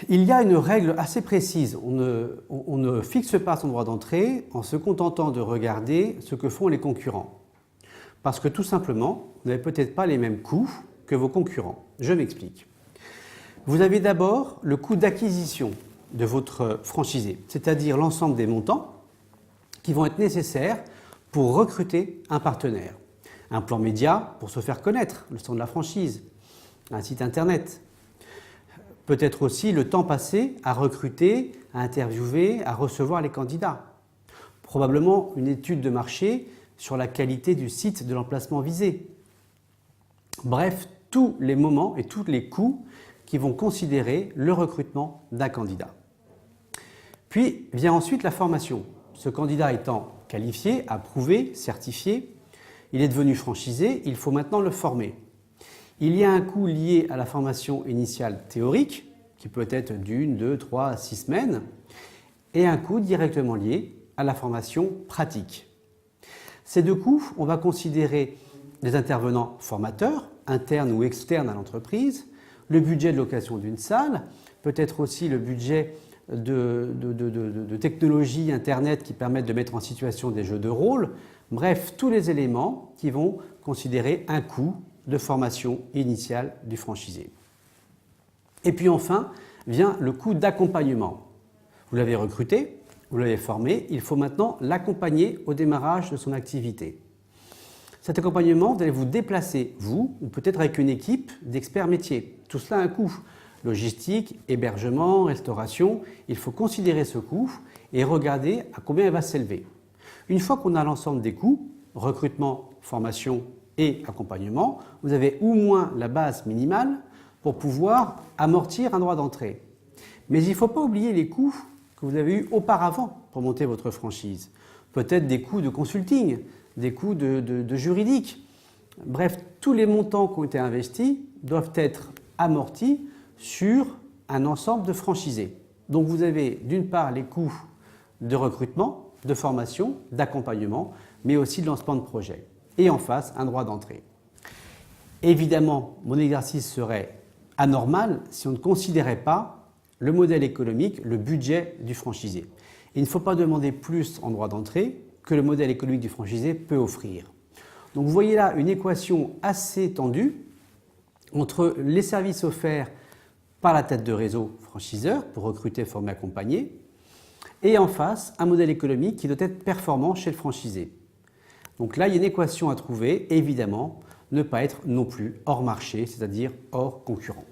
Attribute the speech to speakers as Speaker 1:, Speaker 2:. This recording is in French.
Speaker 1: Il y a une règle assez précise. On ne fixe pas son droit d'entrée en se contentant de regarder ce que font les concurrents. Parce que tout simplement, vous n'avez peut-être pas les mêmes coûts que vos concurrents. Je m'explique. Vous avez d'abord le coût d'acquisition de votre franchisé, c'est-à-dire l'ensemble des montants qui vont être nécessaires pour recruter un partenaire. Un plan média pour se faire connaître, le stand de la franchise, un site internet. Peut-être aussi le temps passé à recruter, à interviewer, à recevoir les candidats. Probablement une étude de marché sur la qualité du site de l'emplacement visé. Bref, tous les moments et tous les coûts qui vont considérer le recrutement d'un candidat. Puis vient ensuite la formation. Ce candidat étant qualifié, approuvé, certifié, il est devenu franchisé, il faut maintenant le former. Il y a un coût lié à la formation initiale théorique, qui peut être d'1, 2, 3, 6 semaines, et un coût directement lié à la formation pratique. Ces deux coûts, on va considérer les intervenants formateurs, internes ou externes à l'entreprise, le budget de location d'une salle, peut-être aussi le budget de technologies Internet qui permettent de mettre en situation des jeux de rôle, bref, tous les éléments qui vont considérer un coût de formation initiale du franchisé. Et puis enfin, vient le coût d'accompagnement. Vous l'avez recruté, vous l'avez formé, il faut maintenant l'accompagner au démarrage de son activité. Cet accompagnement, vous allez vous déplacer, vous, ou peut-être avec une équipe d'experts métiers. Tout cela a un coût. Logistique, hébergement, restauration, il faut considérer ce coût et regarder à combien il va s'élever. Une fois qu'on a l'ensemble des coûts, recrutement, formation et accompagnement, vous avez au moins la base minimale pour pouvoir amortir un droit d'entrée. Mais il ne faut pas oublier les coûts que vous avez eus auparavant pour monter votre franchise. Peut-être des coûts de consulting, des coûts de juridique. Bref, tous les montants qui ont été investis doivent être amortis sur un ensemble de franchisés. Donc vous avez d'une part les coûts de recrutement, de formation, d'accompagnement, mais aussi de lancement de projet. Et en face, un droit d'entrée. Évidemment, mon exercice serait anormal si on ne considérait pas le modèle économique, le budget du franchisé. Il ne faut pas demander plus en droit d'entrée que le modèle économique du franchisé peut offrir. Donc vous voyez là une équation assez tendue entre les services offerts par la tête de réseau franchiseur pour recruter, former, accompagner, et en face, un modèle économique qui doit être performant chez le franchisé. Donc là, il y a une équation à trouver, et évidemment, ne pas être non plus hors marché, c'est-à-dire hors concurrent.